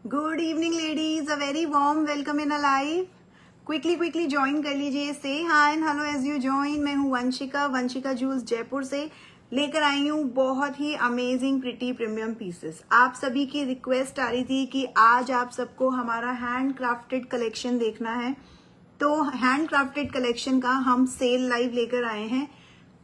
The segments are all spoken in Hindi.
Good evening ladies, a very warm welcome in a live. Quickly join कर लीजिए. से hi and hello as you join. मैं हूँ वंशिका जूल्स जयपुर से लेकर आई हूँ बहुत ही अमेजिंग प्रिटी प्रीमियम पीसेस. आप सभी की रिक्वेस्ट आ रही थी कि आज आप सबको हमारा हैंड क्राफ्टेड कलेक्शन देखना है, तो हैंड क्राफ्टेड कलेक्शन का हम सेल लाइव लेकर आए हैं.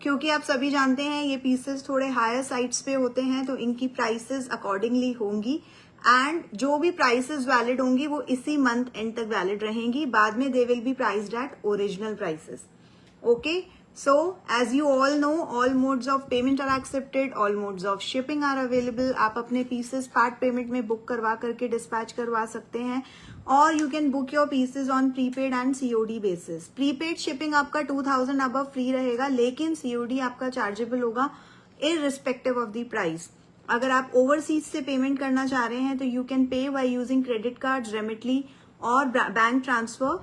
क्योंकि आप सभी जानते हैं ये पीसेस थोड़े हायर साइड्स पे होते हैं, तो इनकी प्राइसेस अकॉर्डिंगली होंगी एंड जो भी प्राइसेस वैलिड होंगी वो इसी मंथ एंड तक वैलिड रहेंगी. बाद में they will be priced eight original prices. Okay, so as you all know, all modes of payment are accepted, all modes of shipping are available. आप अपने pieces part payment में बुक करवा करके dispatch करवा सकते हैं, और you can book your pieces on prepaid and COD basis. prepaid shipping आपका 2000 above free रहेगा, लेकिन COD आपका chargeable होगा irrespective of the price. अगर आप ओवरसीज से पेमेंट करना चाह रहे हैं तो you can pay by using credit card, Remitly और bank transfer.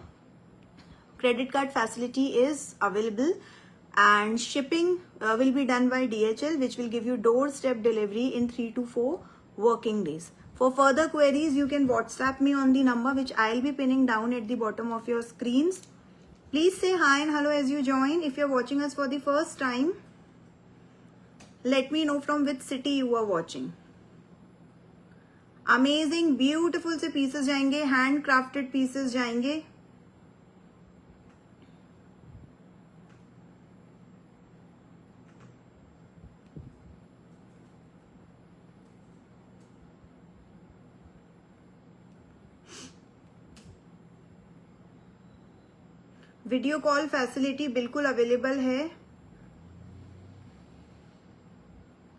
Credit card facility is available and shipping will be done by DHL, which will give you doorstep delivery in 3 to 4 working days. For further queries, you can WhatsApp me on the number which I'll be pinning down at the bottom of your screens. Please say hi and hello as you join. If you're watching us for the first time, let me know from which city you are watching. Amazing, beautiful से pieces जाएंगे, hand crafted pieces जाएंगे. वीडियो कॉल फैसिलिटी बिल्कुल अवेलेबल है,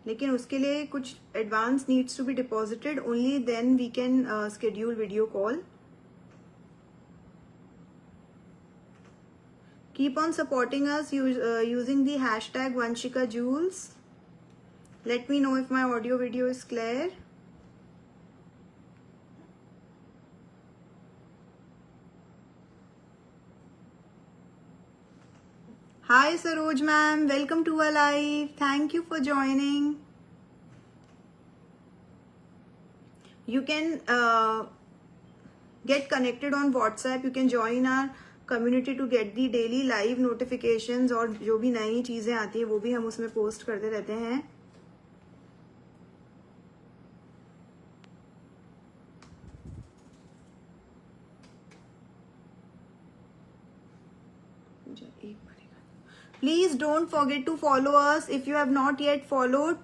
लेकिन उसके लिए कुछ advance needs to be deposited. Only then we can schedule video call. Keep on supporting us using the hashtag Vanshika jewels. Let me know if my audio video is clear. Hi Saroj ma'am, welcome to our live. Thank you for joining. You can get connected on WhatsApp. You can join our community to get the daily live notifications, और जो भी नई चीजें आती है वो भी हम उसमें पोस्ट करते रहते हैं. Please don't forget to follow us if you have not yet followed.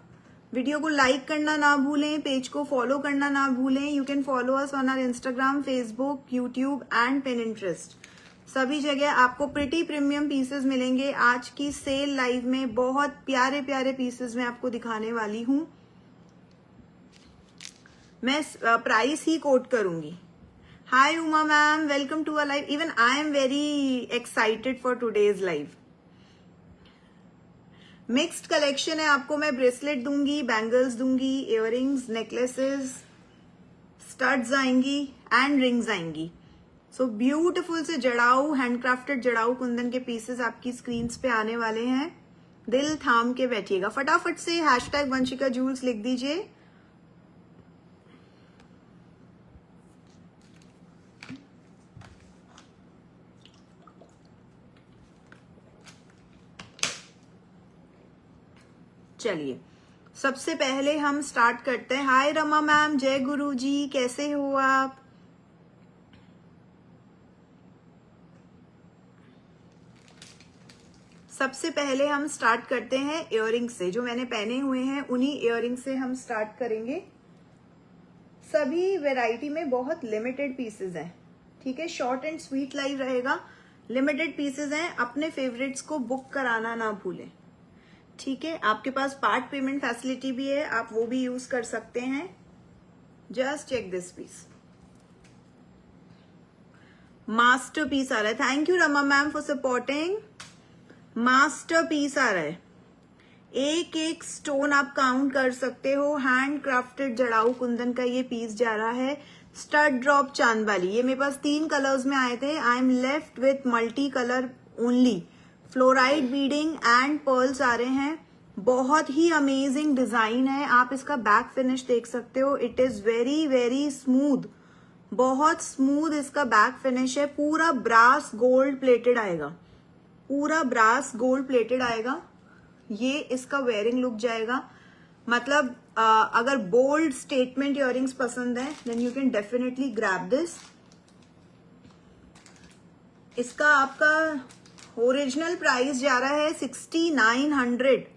Video को लाइक करना ना भूलें, पेज को फॉलो करना ना भूलें. You can follow us on our Instagram, Facebook, YouTube and Pinterest. सभी जगह आपको प्रिटी प्रीमियम पीसेस मिलेंगे. आज की सेल लाइव में बहुत प्यारे प्यारे पीसेस मैं आपको दिखाने वाली हूं. मैं प्राइस ही कोट करूंगी. Hi Uma ma'am, welcome to a live. Even I am very excited for today's live. Mixed collection है. आपको मैं ब्रेसलेट दूंगी, बैंगल्स दूंगी, इयररिंग्स, नेकलेसेस, स्टड्स आएंगी एंड रिंग्स आएंगी. सो ब्यूटीफुल से जड़ाऊ, हैंडक्राफ्टेड जड़ाऊ कुंदन के पीसेस आपकी स्क्रीन्स पे आने वाले हैं. दिल थाम के बैठिएगा. फटाफट से हैशटैग वंशिका जूल्स लिख दीजिए. चलिए, सबसे पहले हम स्टार्ट करते हैं. हाय रमा मैम, जय गुरु जी, कैसे हो आप? सबसे पहले हम स्टार्ट करते हैं इयररिंग से. जो मैंने पहने हुए हैं उन्हीं इयररिंग से हम स्टार्ट करेंगे. सभी वैरायटी में बहुत लिमिटेड पीसेस हैं. ठीक है, शॉर्ट एंड स्वीट लाइव रहेगा. लिमिटेड पीसेस हैं. अपने फेवरेट्स को बुक कराना ना भूलें. ठीक है, आपके पास पार्ट पेमेंट फैसिलिटी भी है, आप वो भी यूज कर सकते हैं. Just check this piece. Masterpiece आ रहा है. Thank you Rama ma'am for supporting. Masterpiece आ रहा है. एक एक स्टोन आप काउंट कर सकते हो. हैंड क्राफ्टेड जड़ाऊ कुंदन का ये पीस जा रहा है. Stud drop chandbali. ये मेरे पास 3 कलर्स में आए थे. I am left with multi colour only. Fluoride beading and pearls आ रहे हैं. बहुत ही अमेजिंग डिजाइन है. आप इसका बैक फिनिश देख सकते हो. It is very very smooth. बहुत स्मूथ इसका बैक फिनिश है, पूरा ब्रास गोल्ड प्लेटेड आएगा, पूरा ब्रास गोल्ड प्लेटेड आएगा। ये इसका वेयरिंग लुक जाएगा। मतलब अगर बोल्ड स्टेटमेंट इयररिंग्स पसंद है then you can definitely grab this. इसका आपका ओरिजिनल प्राइस जा रहा है 6900,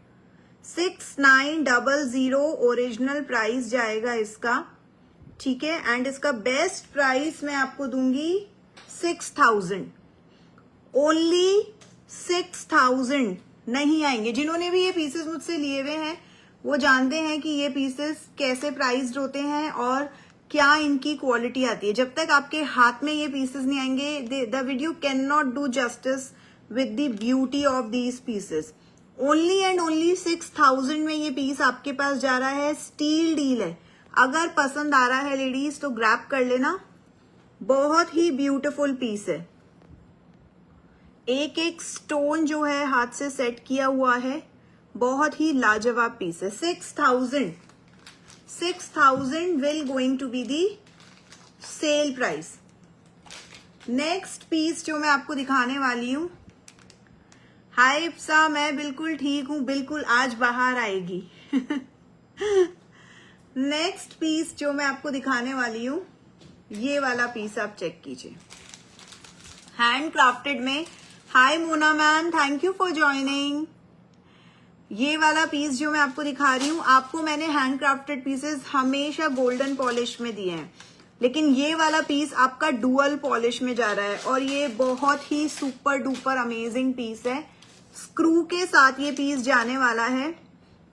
6900 ओरिजिनल प्राइस जाएगा इसका, ठीक है। एंड इसका बेस्ट प्राइस मैं आपको दूंगी 6000, ओनली 6000। नहीं आएंगे। जिन्होंने भी ये पीसेस मुझसे लिए हुए हैं वो जानते हैं कि ये पीसेस कैसे प्राइस्ड होते हैं और क्या इनकी क्वालिटी आती है। जब तक आपके हाथ में ये पीसेस नहीं आएंगे, the video can not do justice with the beauty of these pieces. Only and only 6000 में ये पीस आपके पास जा रहा है। स्टील डील है। अगर पसंद आ रहा है लेडीज तो ग्रैब कर लेना। बहुत ही ब्यूटीफुल पीस है। एक एक स्टोन जो है हाथ से सेट किया हुआ है, बहुत ही लाजवाब पीस है। 6000 will going to be the sale price. Next piece जो मैं आपको दिखाने वाली हूं, हाय इप्सा, मैं बिल्कुल ठीक हूं, बिल्कुल आज बाहर आएगी। नेक्स्ट पीस जो मैं आपको दिखाने वाली हूं, ये वाला पीस आप चेक कीजिए, हैंड क्राफ्टेड में। Hi Mona ma'am, thank you for joining. ये वाला पीस जो मैं आपको दिखा रही हूं, आपको मैंने हैंड क्राफ्टेड पीसेस हमेशा गोल्डन पॉलिश में दिए हैं, लेकिन ये वाला पीस आपका डुअल पॉलिश में जा रहा है और ये बहुत ही सुपर डुपर अमेजिंग पीस है। स्क्रू के साथ ये पीस जाने वाला है।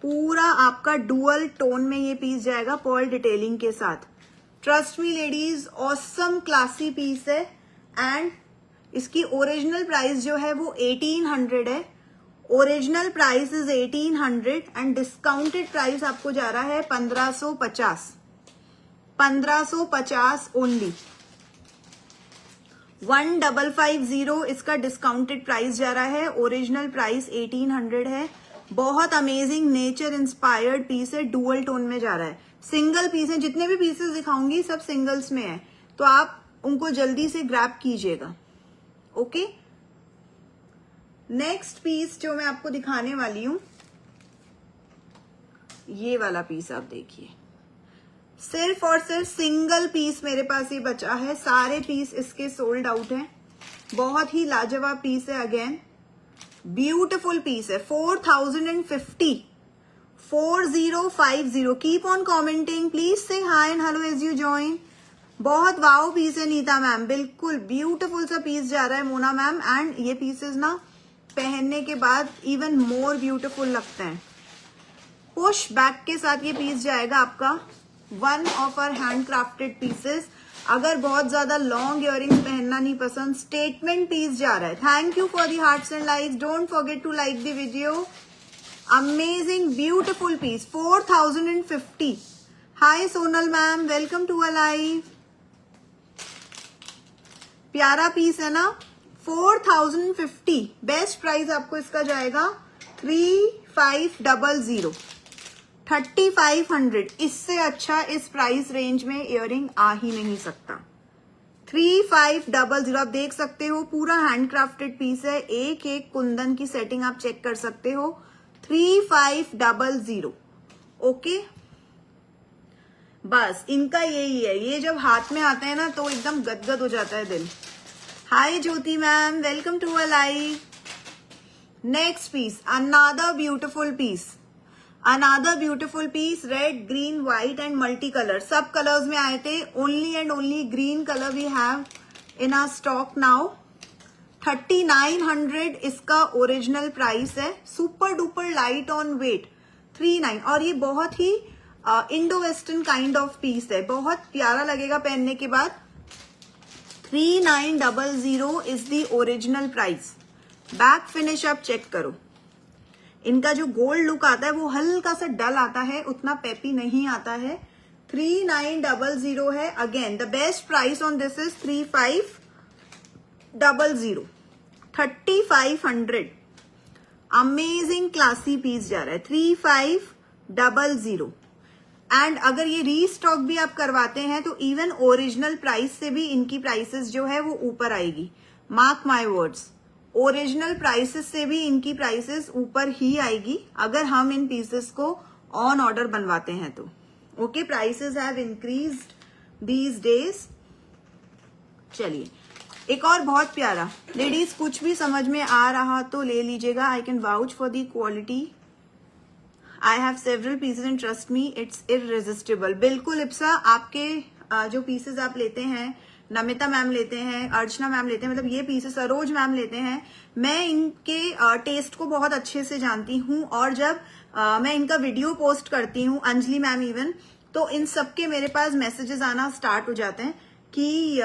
पूरा आपका डुअल टोन में ये पीस जाएगा, पर्ल डिटेलिंग के साथ। Trust me ladies, awesome classy piece है। एंड इसकी ओरिजिनल प्राइस जो है वो 1800 है। Original price is 1800 and discounted price आपको जा रहा है 1550। 1550 ओनली। 1550 इसका डिस्काउंटेड प्राइस जा रहा है। ओरिजिनल प्राइस 1800 है। बहुत अमेजिंग नेचर इंस्पायर्ड पीस है, डुअल टोन में जा रहा है। सिंगल पीस है, जितने भी पीसेस दिखाऊंगी सब सिंगल्स में है, तो आप उनको जल्दी से ग्रैब कीजिएगा। ओके, नेक्स्ट पीस जो मैं आपको दिखाने वाली हूं, ये वाला पीस आप देखिए। सिर्फ और सिर्फ सिंगल पीस मेरे पास ये बचा है, सारे पीस इसके सोल्ड आउट हैं। बहुत ही लाजवाब पीस है, अगेन ब्यूटिफुल पीस है। 4050, 4050। कीप ऑन कमेंटिंग, प्लीज से hi and hello as you join. बहुत वाओ पीस है नीता मैम, बिल्कुल ब्यूटिफुल सा पीस जा रहा है मोना मैम। एंड ये पीसेस ना पहनने के बाद इवन मोर ब्यूटिफुल लगते हैं। पुश बैक के साथ ये पीस जाएगा आपका। One of our hand crafted pieces. अगर बहुत ज्यादा लॉन्ग इयररिंग्स पहनना नहीं पसंद, स्टेटमेंट पीस जा रहा है। Thank you for the hearts and likes, don't forget to like the video. Amazing beautiful piece, 4050। Hi Sonal ma'am, welcome to a live. प्यारा पीस है ना। 4050 बेस्ट प्राइस आपको इसका जाएगा 3500, 3500। इससे अच्छा इस प्राइस रेंज में इयररिंग आ ही नहीं सकता। 3500 आप देख सकते हो, पूरा हैंडक्राफ्टेड पीस है। एक एक कुंदन की सेटिंग आप चेक कर सकते हो। 3500। ओके, बस इनका यही है, ये जब हाथ में आते हैं ना तो एकदम गदगद हो जाता है दिल। Hi Jyoti ma'am, welcome to a live. Next piece, another beautiful piece, another beautiful piece. Red, green, white and multi colour, सब कलर्स में आए थे। Only and only green colour we have in our stock now. 3900 इसका ओरिजिनल प्राइस है। Super duper light on weight, 39। और ये बहुत ही Indo western kind of piece है, बहुत प्यारा लगेगा पहनने के बाद। 3900 is the original price. Back finish आप चेक करो। इनका जो गोल्ड लुक आता है वो हल्का सा डल आता है, उतना पेपी नहीं आता है। 3900 है। Again the best price on this is 3500, 3500। Amazing classy piece जा रहा है। 3500। एंड अगर ये रीस्टॉक भी आप करवाते हैं तो इवन ओरिजिनल प्राइस से भी इनकी प्राइसेस जो है वो ऊपर आएगी। Mark my words, original prices से भी इनकी प्राइसेस ऊपर ही आएगी अगर हम इन पीसेस को ऑन ऑर्डर बनवाते हैं तो। Okay, prices have increased these days. चलिए एक और बहुत प्यारा, लेडीज कुछ भी समझ में आ रहा तो ले लीजिएगा। I can vouch for the quality. I have several pieces and trust me it's irresistible. बिल्कुल इप्सा, आपके जो पीसेज आप लेते हैं, नमिता मैम लेते हैं, अर्चना मैम लेते हैं, मतलब ये पीसेस सरोज मैम लेते हैं, मैं इनके टेस्ट को बहुत अच्छे से जानती हूँ। और जब मैं इनका वीडियो पोस्ट करती हूँ, अंजलि मैम इवन, तो इन सबके मेरे पास मैसेजेस आना स्टार्ट हो जाते हैं कि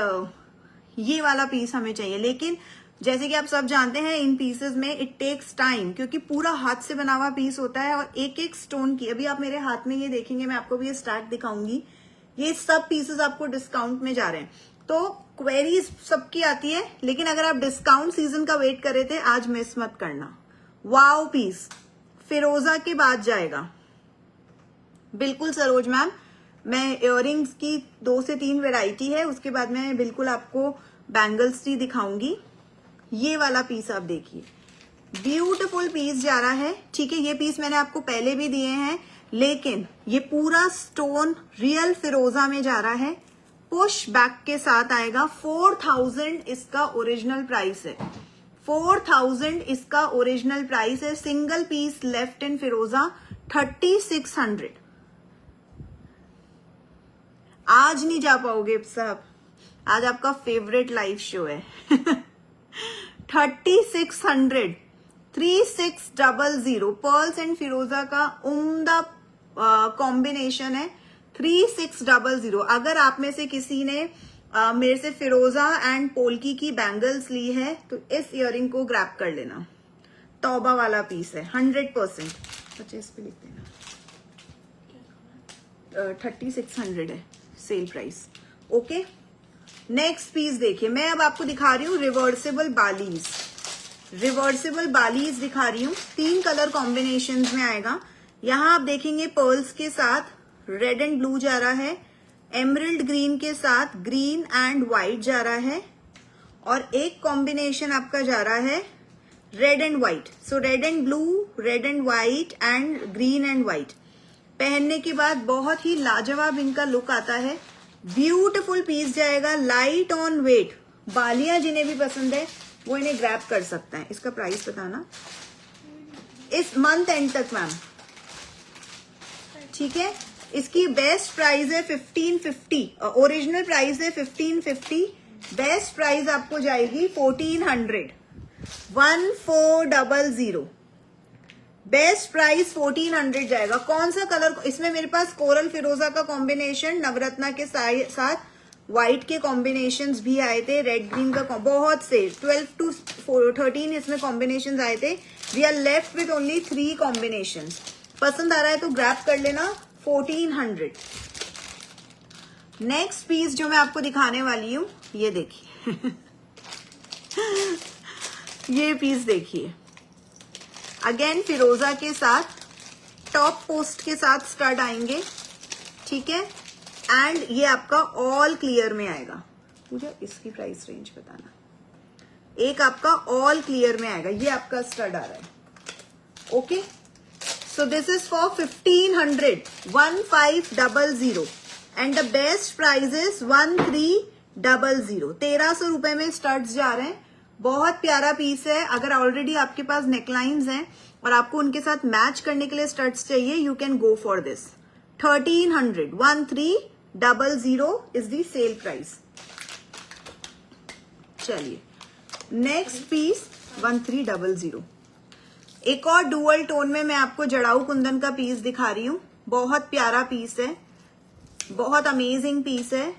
ये वाला पीस हमें चाहिए। लेकिन जैसे कि आप सब जानते हैं इन पीसेस में इट टेक्स टाइम, क्योंकि पूरा हाथ से बना हुआ पीस होता है और एक एक स्टोन की, अभी आप मेरे हाथ में ये देखेंगे, मैं आपको भी ये स्टार्ट दिखाऊंगी, ये सब पीसेस आपको डिस्काउंट में जा रहे हैं। तो क्वेरीज सबकी आती है, लेकिन अगर आप डिस्काउंट सीजन का वेट कर रहे थे, आज मिस मत करना। वाओ पीस फिरोजा के बाद जाएगा। बिल्कुल सरोज मैम, मैं इयररिंग्स की 2 से 3 वैरायटी है, उसके बाद मैं बिल्कुल आपको बैंगल्स भी दिखाऊंगी। ये वाला पीस आप देखिए, ब्यूटीफुल पीस जा रहा है। ठीक है, ये पीस मैंने आपको पहले भी दिए हैं, लेकिन ये पूरा स्टोन रियल फिरोजा में जा रहा है, पुश बैक के साथ आएगा। 4000 इसका ओरिजिनल प्राइस है, 4000 इसका ओरिजिनल प्राइस है। सिंगल पीस लेफ्ट इन फिरोजा 3600। आज नहीं जा पाओगे साहब, आज आपका फेवरेट लाइव शो है। 3600, 3600 पर्ल्स एंड फिरोजा का उम्दा कॉम्बिनेशन है। 3600। अगर आप में से किसी ने मेरे से फिरोजा एंड पोल्की की बैंगल्स ली है तो इस इयररिंग को ग्रैब कर लेना। तौबा वाला पीस है 100%। 25 पे लिख देना। 3600 है sale price. Okay, next piece देखिए, मैं अब आपको दिखा रही हूँ रिवर्सिबल बालीज। रिवर्सिबल बालीज दिखा रही हूँ, 3 कलर कॉम्बिनेशन में आएगा। यहां आप देखेंगे पर्ल्स के साथ रेड एंड ब्लू जा रहा है, एमरल्ड ग्रीन के साथ ग्रीन एंड व्हाइट जा रहा है, और एक कॉम्बिनेशन आपका जा रहा है red and white. So red and blue, red and white and green and white. पहनने के बाद बहुत ही लाजवाब इनका लुक आता है। ब्यूटीफुल पीस जाएगा, लाइट ऑन वेट। बालियां जिन्हें भी पसंद है वो इन्हें ग्रैब कर सकता है। इसका प्राइस बताना इस मंथ एंड तक मैम, ठीक है। इसकी बेस्ट प्राइस है 1550, ओरिजिनल प्राइस है 1550, बेस्ट प्राइस आपको जाएगी 1400, 1400। बेस्ट प्राइस 1400 जाएगा। कौन सा कलर, इसमें मेरे पास कोरल फिरोजा का कॉम्बिनेशन, नवरत्ना के साथ व्हाइट के कॉम्बिनेशंस भी आए थे, रेड ग्रीन का बहुत से 12 to 13 इसमें कॉम्बिनेशंस आए थे। We are left with only 3 combinations. पसंद आ रहा है तो ग्रैब कर लेना। 1400। नेक्स्ट पीस जो मैं आपको दिखाने वाली हूं, ये देखिए। ये पीस देखिए, अगेन फिरोजा के साथ टॉप पोस्ट के साथ स्टड आएंगे, ठीक है। एंड ये आपका ऑल क्लियर में आएगा। मुझे इसकी प्राइस रेंज बताना। एक आपका ऑल क्लियर में आएगा, ये आपका स्टड आ रहा है। Okay, so this is for 1500, 1500 and the best price is 1300। 1300 रुपए में स्टड्स जा रहे हैं। बहुत प्यारा पीस है। अगर ऑलरेडी आपके पास नेकलाइंस हैं और आपको उनके साथ मैच करने के लिए स्टड्स चाहिए, you can go for this. 1300, 1300 is the sale price. चलिए नेक्स्ट पीस 1300। एक और डुअल टोन में मैं आपको जड़ाऊ कुंदन का पीस दिखा रही हूं। बहुत प्यारा पीस है, बहुत अमेजिंग पीस है।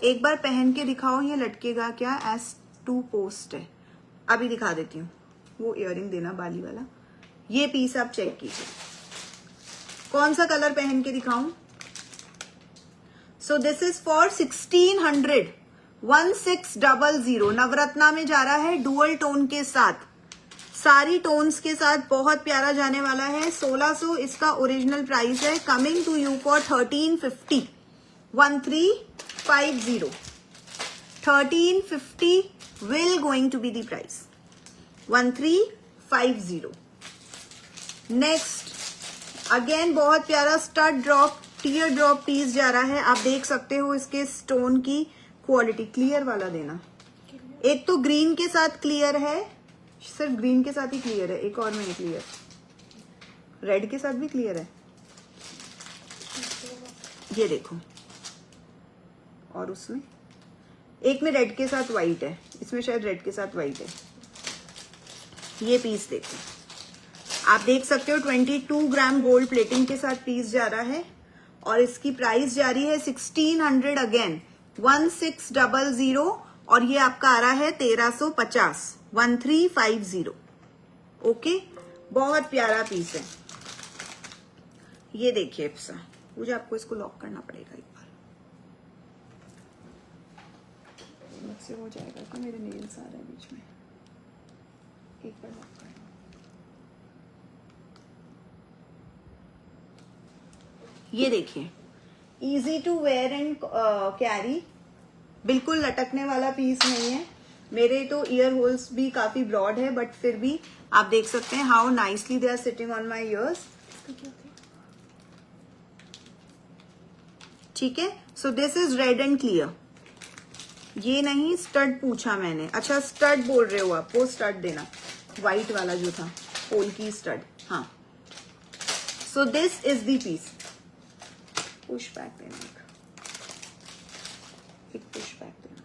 एक बार पहन के दिखाओ, ये लटकेगा क्या? एस टू पोस्ट है। अभी दिखा देती हूँ। वो इयररिंग देना बाली वाला। ये पीस आप चेक कीजिए, कौन सा कलर पहन के दिखाऊं। सो दिस इज फॉर 1600, 1600। नवरत्ना में जा रहा है डुअल टोन के साथ। सारी टोन्स के साथ बहुत प्यारा जाने वाला है। 1600 इसका ओरिजिनल प्राइस है, coming to you for 1350। 1350 1350 will going to be the price। 1350। Next again बहुत प्यारा stud drop tear drop piece जा रहा है। आप देख सकते हो इसके स्टोन की क्वालिटी। क्लियर वाला देना। एक तो ग्रीन के साथ क्लियर है, सिर्फ ग्रीन के साथ ही क्लियर है, एक और में क्लियर, रेड के साथ भी क्लियर है, ये देखो। और उसमें एक में रेड के साथ व्हाइट है, इसमें शायद रेड के साथ व्हाइट है। ये पीस देखो, आप देख सकते हो 22 ग्राम गोल्ड प्लेटिंग के साथ पीस जा रहा है और इसकी प्राइस जा रही है 1600 अगेन 1600 और ये आपका आ रहा है 1350 1350। ओके, बहुत प्यारा पीस है। ये देखिए इप्सा, मुझे आपको इसको लॉक करना पड़ेगा एक बार, मुझसे हो जाएगा कि मेरे नेल्स आ रहे हैं बीच में, एक बार लॉक करना। ये देखिए, easy to wear and carry, बिल्कुल लटकने वाला पीस नहीं है। मेरे तो ईयर होल्स भी काफी ब्रॉड है, बट फिर भी आप देख सकते हैं how nicely they are sitting on my ears. ठीक है, so this is red and clear. ये नहीं, स्टड पूछा मैंने। अच्छा, स्टड बोल रहे हो आप, वो स्टड देना, व्हाइट वाला जो था, पोल की स्टड। हाँ, so this is the piece. Push back देना, एक पुश बैक देना।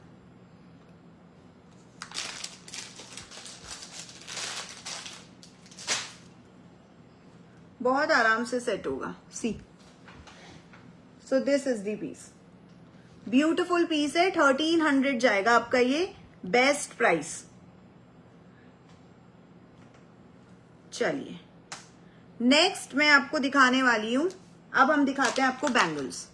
बहुत आराम से सेट होगा। See, so this is the piece, beautiful piece है। 1300 जाएगा आपका ये, बेस्ट प्राइस। चलिए नेक्स्ट मैं आपको दिखाने वाली हूं। अब हम दिखाते हैं आपको बैंगल्स।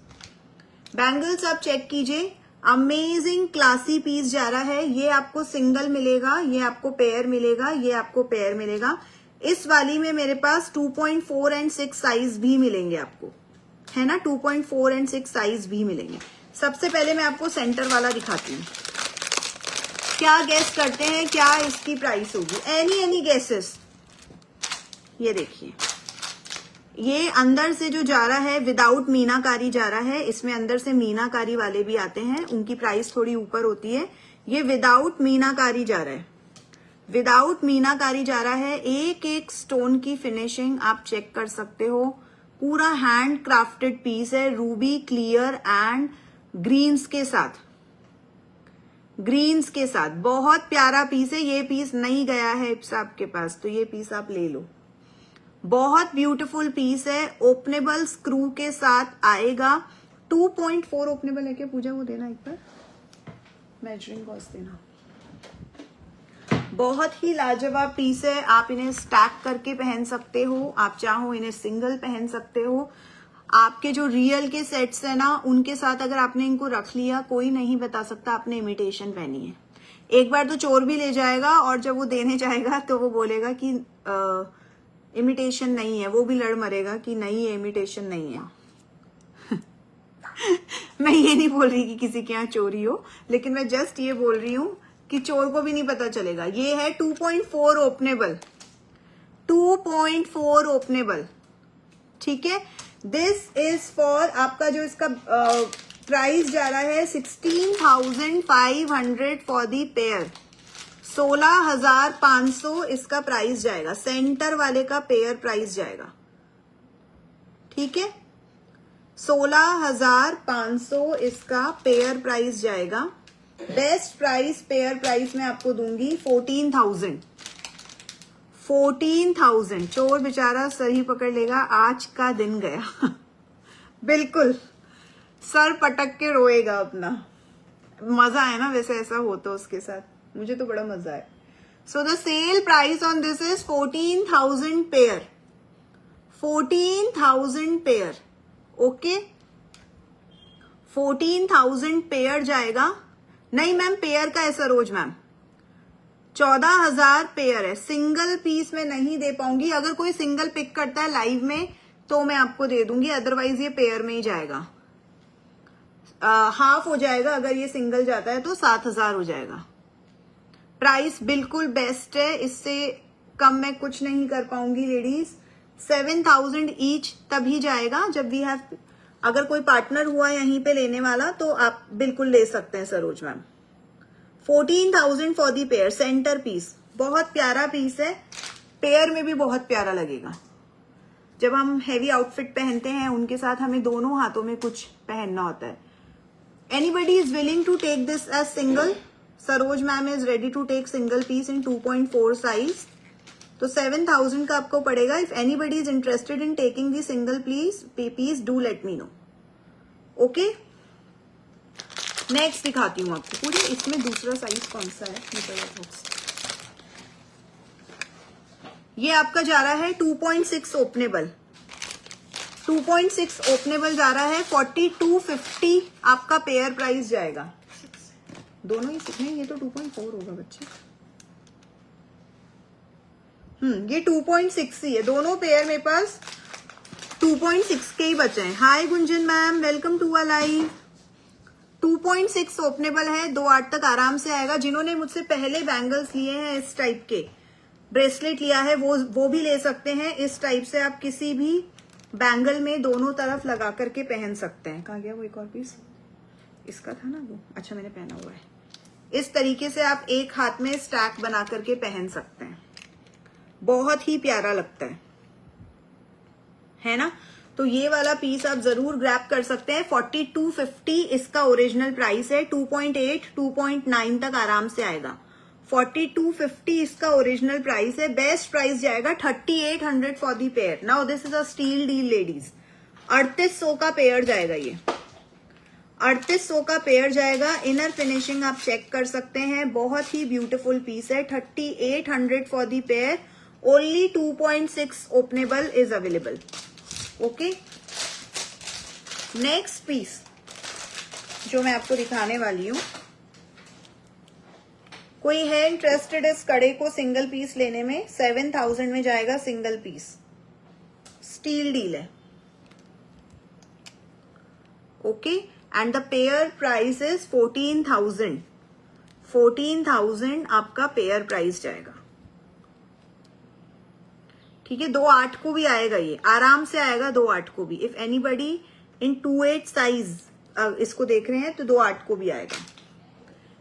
बैंगल्स आप चेक कीजिए, अमेजिंग क्लासी पीस जा रहा है। ये आपको सिंगल मिलेगा, ये आपको पेयर मिलेगा, ये आपको पेयर मिलेगा। इस वाली में मेरे पास 2.4 एंड 6 साइज भी मिलेंगे आपको, है ना, 2.4 एंड 6 साइज भी मिलेंगे। सबसे पहले मैं आपको सेंटर वाला दिखाती हूँ। क्या गेस करते हैं क्या इसकी प्राइस होगी? Any guesses? ये देखिए, ये अंदर से जो जा रहा है विदाउट मीनाकारी जा रहा है। इसमें अंदर से मीनाकारी वाले भी आते हैं, उनकी प्राइस थोड़ी ऊपर होती है। ये विदाउट मीनाकारी जा रहा है, विदाउट मीनाकारी जा रहा है। एक एक स्टोन की फिनिशिंग आप चेक कर सकते हो, पूरा हैंड क्राफ्टेड पीस है, रूबी क्लियर एंड ग्रीन्स के साथ, ग्रीन्स के साथ। बहुत प्यारा पीस है। ये पीस नहीं गया है इप्सा आपके पास, तो ये पीस आप ले लो। बहुत ब्यूटीफुल पीस है, ओपनेबल स्क्रू के साथ आएगा। 2.4 ओपनेबल है क्या पूजा? वो देना एक बार, मेजरिंग कॉस्ट देना। बहुत ही लाजवाब पीस है। आप इन्हें स्टैक करके पहन सकते हो, आप चाहो इन्हें सिंगल पहन सकते हो। आपके जो रियल के सेट्स है ना, उनके साथ अगर आपने इनको रख लिया, कोई नहीं बता सकता आपने इमिटेशन पहनी है। एक बार तो चोर भी ले जाएगा और जब वो देने जाएगा तो वो बोलेगा कि इमिटेशन नहीं है, वो भी लड़ मरेगा कि नहीं ये इमिटेशन नहीं है। मैं ये नहीं बोल रही कि किसी के यहाँ चोरी हो, लेकिन मैं जस्ट ये बोल रही हूं कि चोर को भी नहीं पता चलेगा। ये है 2.4 ओपनेबल, 2.4 ओपनेबल। ठीक है, दिस इज फॉर आपका जो इसका प्राइस जा रहा है 16,500 फॉर दी पेयर। 16,500 इसका प्राइस जाएगा, सेंटर वाले का पेयर प्राइस जाएगा। ठीक है, 16,500 इसका पेयर प्राइस जाएगा। बेस्ट प्राइस, पेयर प्राइस मैं आपको दूंगी 14,000। 14,000। चोर बेचारा सही पकड़ लेगा, आज का दिन गया। बिल्कुल सर पटक के रोएगा अपना। मजा है ना वैसे ऐसा हो तो उसके साथ, मुझे तो बड़ा मजा है। So the sale price on this is 14,000 pair, 14,000 pair. Okay, 14,000 pair जाएगा। नहीं मैम, पेयर का है सरोज मैम, 14,000 पेयर है, सिंगल पीस में नहीं दे पाऊंगी। अगर कोई सिंगल पिक करता है लाइव में तो मैं आपको दे दूंगी, अदरवाइज ये पेयर में ही जाएगा। हाफ हो जाएगा अगर ये सिंगल जाता है तो 7,000 हो जाएगा। प्राइस बिल्कुल बेस्ट है, इससे कम मैं कुछ नहीं कर पाऊंगी लेडीज। 7,000 ईच तभी जाएगा जब वी हैव, अगर कोई पार्टनर हुआ यहीं पे लेने वाला तो आप बिल्कुल ले सकते हैं Saroj ma'am. 14,000 for the pair, centre piece, बहुत प्यारा पीस है, पेयर में भी बहुत प्यारा लगेगा। जब हम हैवी आउटफिट पहनते हैं उनके साथ हमें दोनों हाथों में कुछ पहनना होता है। Anybody is willing to take this as single? Saroj ma'am is ready to take single piece in 2.4 size. तो 7,000 का आपको पड़ेगा। If anybody is interested in taking the single piece do let me know. Okay, next दिखाती हूँ आपको पूरी। इसमें दूसरा साइज कौन सा है? ये आपका जा रहा है 2.6 ओपनेबल, 2.6 ओपनेबल जा रहा है। 4250 आपका पेयर प्राइस जाएगा। दोनों ही नहीं, ये तो 2.4 होगा बच्चे। ये 2.6 ही है, दोनों पेयर मेरे पास 2.6 के ही बचे हैं। Hi Gunjan ma'am, welcome to our live. 2.6 openable है, 2.8 तक आराम से आएगा। जिन्होंने मुझसे पहले बैंगल्स लिए हैं इस टाइप के, ब्रेसलेट लिया है, वो भी ले सकते हैं। इस टाइप से आप किसी भी बैंगल में दोनों तरफ लगा करके पहन सकते हैं। कहाँ गया वो एक और पीस? इसका था ना वो, अच्छा मैंने पहना हुआ है। इस तरीके से आप एक हाथ में स्टैक बना करके पहन सकते हैं, बहुत ही प्यारा लगता है ना। तो ये वाला पीस आप जरूर ग्रैब कर सकते हैं। 4250 इसका ओरिजिनल प्राइस है। 2.8 2.9 तक आराम से आएगा। 4250 इसका ओरिजिनल प्राइस है। बेस्ट प्राइस जाएगा 3800 for the pair. Now this is a steal deal ladies. 3800 का पेयर जाएगा, ये 3800 का पेयर जाएगा। इनर फिनिशिंग आप चेक कर सकते हैं, बहुत ही ब्यूटीफुल पीस है। 3800 for the pair. Only 2.6 openable is available. Okay, next piece जो मैं आपको दिखाने वाली हूं, कोई है इंटरेस्टेड इस कड़े को सिंगल पीस लेने में? 7,000 में जाएगा सिंगल पीस, स्टील डील है। Okay, and the pair price is 14,000। 14,000 आपका पेयर प्राइस जाएगा। ठीक है, 2.8 को भी आएगा, ये आराम से आएगा 2.8 को भी। इफ एनीबडी इन 2.8 साइज इसको देख रहे हैं तो 2.8 को भी आएगा।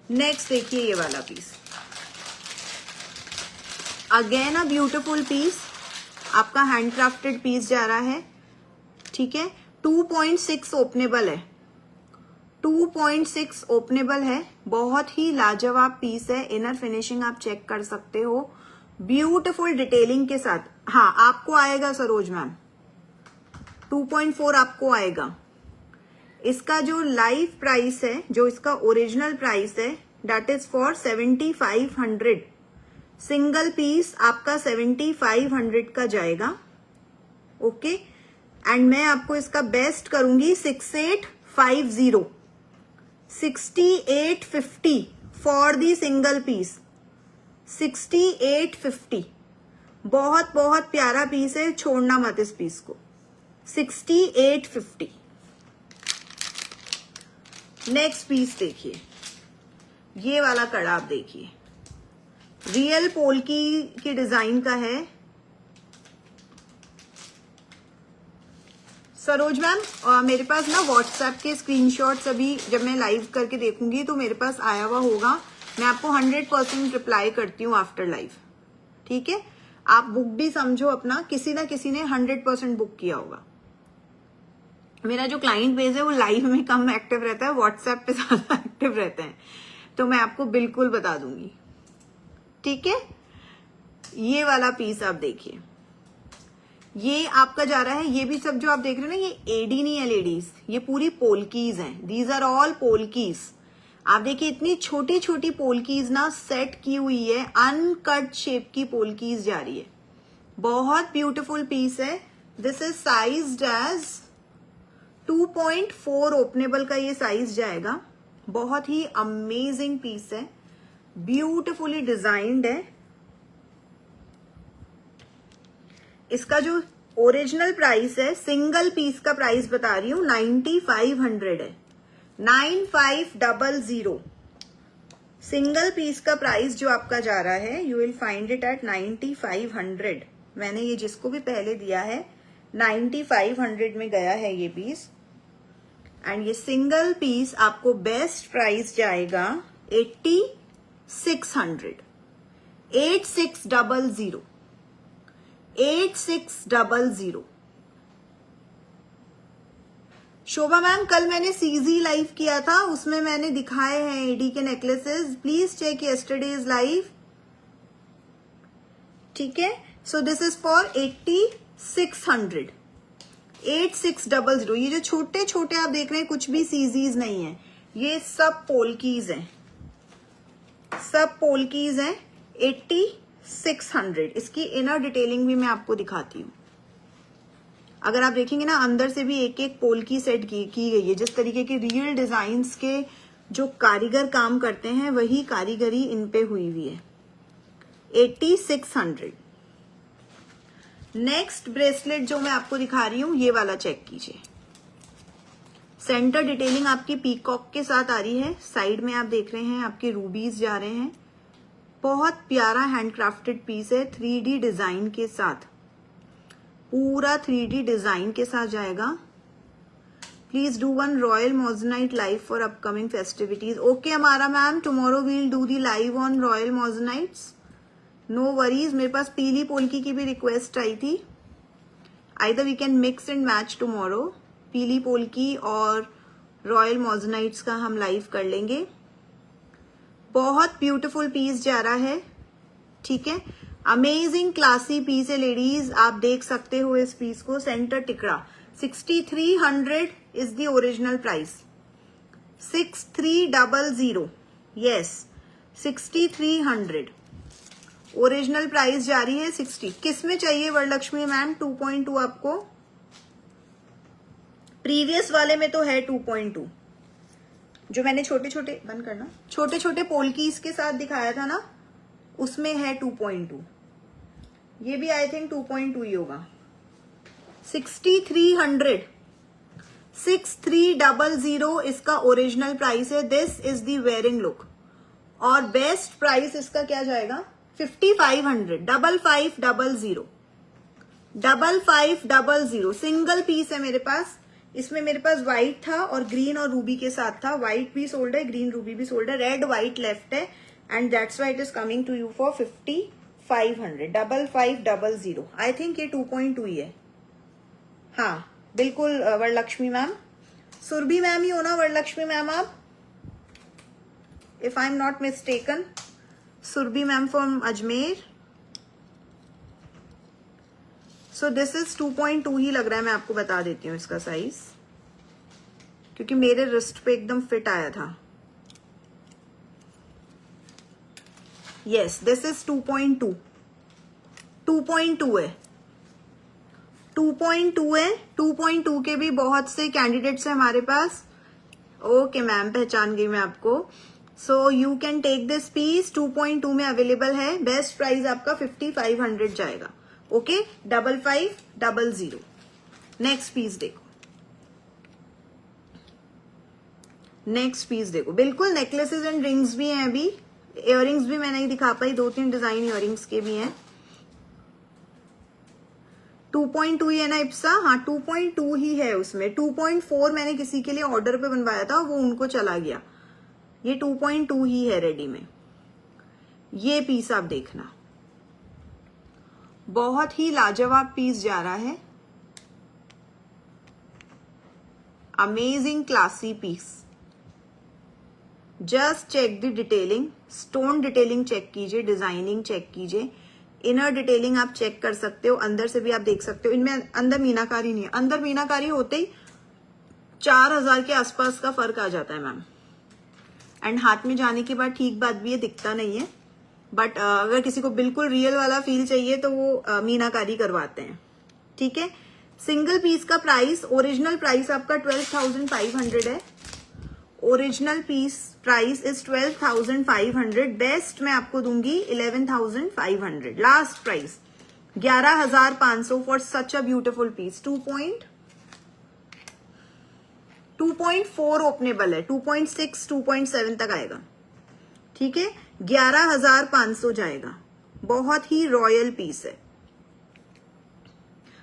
नेक्स्ट देखिए ये वाला piece, again a beautiful piece, आपका हैंडक्राफ्टेड पीस जा रहा है। ठीक है, 2.6 ओपनेबल है, 2.6 ओपनेबल है, बहुत ही लाजवाब पीस है। इनर फिनिशिंग आप चेक कर सकते हो, ब्यूटीफुल डिटेलिंग के साथ। हाँ, आपको आएगा सरोज मैम, 2.4 आपको आएगा। इसका जो लाइव प्राइस है, जो इसका ओरिजिनल प्राइस है, that is for 7,500। Single piece आपका 7,500 का जाएगा। ओके, एंड मैं आपको इसका बेस्ट करूंगी 6,850, 6,850 फॉर दी सिंगल पीस, 6,850। बहुत बहुत प्यारा पीस है, छोड़ना मत इस पीस को। 6,850। नेक्स्ट पीस देखिए, ये वाला कड़ा आप देखिए, रियल पोल्की की डिजाइन का है। सरोज मैम, मेरे पास ना व्हाट्सएप के स्क्रीनशॉट्स अभी जब मैं लाइव करके देखूंगी तो मेरे पास आया हुआ होगा। मैं आपको 100% रिप्लाई करती हूँ आफ्टर लाइव। ठीक है, आप बुक भी समझो अपना, किसी ना किसी ने 100% बुक किया होगा। मेरा जो क्लाइंट बेस है वो लाइव में कम एक्टिव रहता है, व्हाट्सएप पे ज्यादा एक्टिव रहते हैं, तो मैं आपको बिल्कुल बता दूंगी। ठीक है, ये वाला पीस आप देखिए, ये आपका जा रहा है। ये भी सब जो आप देख रहे हैं ना, ये एडी नहीं है लेडीज, ये पूरी पोल्कीज हैं। These are all polkis. आप देखिए, इतनी छोटी छोटी पोल्कीज ना सेट की हुई है, अनकट शेप की पोल्कीज जा रही है। बहुत ब्यूटीफुल पीस है। This is sized as 2.4 openable का ये साइज जाएगा। बहुत ही अमेजिंग पीस है, ब्यूटिफुली डिजाइंड है। इसका जो ओरिजिनल प्राइस है, सिंगल पीस का प्राइस बता रही हूं, 9500 है, 9500। सिंगल पीस का प्राइस जो आपका जा रहा है, you will find it at 9500। मैंने ये जिसको भी पहले दिया है 9500 में गया है ये पीस। एंड ये सिंगल पीस आपको बेस्ट प्राइस जाएगा 8600, 8600, 8600। शोभा मैम, कल मैंने सीजी लाइव किया था, उसमें मैंने दिखाए हैं एडी के necklaces, please check yesterday's live. ठीक है, सो दिस इज फॉर 8600, 8600। ये जो छोटे छोटे आप देख रहे हैं कुछ भी सीजीज नहीं है, ये सब पोलकीज हैं, सब पोलकीज हैं। 8600। इसकी इनर डिटेलिंग भी मैं आपको दिखाती हूँ। अगर आप देखेंगे ना, अंदर से भी एक एक पोलकी सेट की गई है। जिस तरीके के रियल डिजाइन्स के जो कारीगर काम करते हैं, वही कारीगरी इन पे हुई हुई है। 8600। नेक्स्ट ब्रेसलेट जो मैं आपको दिखा रही हूं, ये वाला चेक कीजिए। सेंटर डिटेलिंग आपकी पीकॉक के साथ आ रही है। साइड में आप देख रहे हैं आपके रूबीज जा रहे हैं। बहुत प्यारा हैंडक्राफ्टेड पीस है, 3D डिजाइन के साथ, पूरा 3D डिजाइन के साथ जाएगा। Please do one royal moissanite live for upcoming festivities. Okay हमारा ma'am, tomorrow we'll do the live on royal moissanites, no worries. मेरे पास पीली पोल्की की भी रिक्वेस्ट आई थी। Either we can mix and match tomorrow, पीली पोल्की और रॉयल मोजनाइट्स का हम लाइव कर लेंगे। बहुत ब्यूटीफुल पीस जा रहा है। ठीक है, अमेजिंग क्लासी पीस है लेडीज, आप देख सकते हो इस पीस को। सेंटर टिकड़ा 6300 is the original price, 6300। Yes, 6300 original price जा रही है। 60 किस में चाहिए वरलक्ष्मी मैम? 2.2 आपको प्रीवियस वाले में तो है 2.2, जो मैंने छोटे छोटे, बंद करना, छोटे छोटे पोलकीज के साथ दिखाया था ना, उसमें है 2.2। ये भी आई थिंक 2.2 ही होगा। 6300, 6300 इसका ओरिजिनल प्राइस है। This is the wearing look. और बेस्ट प्राइस इसका क्या जाएगा? 5500, 5500, 5500। सिंगल पीस है मेरे पास। इसमें मेरे पास व्हाइट था और ग्रीन और रूबी के साथ था। व्हाइट भी सोल्ड है, ग्रीन रूबी भी सोल्ड है, रेड व्हाइट लेफ्ट है, and that's why it is coming to you for 5500, 5500। I think ये 2.2 ही है। हाँ बिल्कुल वरलक्ष्मी मैम, सुरभि मैम ही हो ना वरलक्ष्मी मैम आप, if I am not mistaken. Surabhi ma'am from Ajmer. So this is 2.2 ही लग रहा है। मैं आपको बता देती हूँ इसका साइज, क्योंकि मेरे रिस्ट पे एकदम फिट आया था। यस, दिस इज 2.2, 2.2 है, 2.2 है। 2.2 के भी बहुत से कैंडिडेट्स हैं हमारे पास। ओके मैम, पहचान गई मैं आपको। So you can take this piece, 2.2 में अवेलेबल है। बेस्ट प्राइस आपका 5500 जाएगा। ओके, 5500। नेक्स्ट पीस देखो, नेक्स्ट पीस देखो। बिल्कुल नेकलेसेस एंड रिंग्स भी हैं अभी, इयररिंग्स भी मैं नहीं दिखा पाई, 2-3 डिजाइन इयररिंग्स के भी हैं। 2.2 ही है ना इप्सा? हाँ 2.2 ही है उसमें। 2.4 मैंने किसी के लिए ऑर्डर पे बनवाया था, वो उनको चला गया। ये 2.2 ही है रेडी में। ये पीस आप देखना, बहुत ही लाजवाब पीस जा रहा है। Amazing classy piece. Just check the detailing, stone detailing check कीजिए, डिजाइनिंग चेक कीजिए, इनर डिटेलिंग आप चेक कर सकते हो, अंदर से भी आप देख सकते हो। इनमें अंदर मीनाकारी नहीं है, अंदर मीनाकारी होते ही 4000 के आसपास का फर्क आ जाता है मैम। एंड हाथ में जाने के बाद ठीक बात भी है, दिखता नहीं है, बट अगर किसी को बिल्कुल रियल वाला फील चाहिए तो वो मीनाकारी करवाते हैं। ठीक है, सिंगल पीस का प्राइस, ओरिजिनल प्राइस आपका 12,500 है। Original piece price is 12,500, best मैं आपको दूंगी 11,500, last price 11,500 for such a beautiful piece. 2.4 openable है, 2.6 2.7 तक आएगा, ठीक है। 11,500 जाएगा, बहुत ही रॉयल पीस है।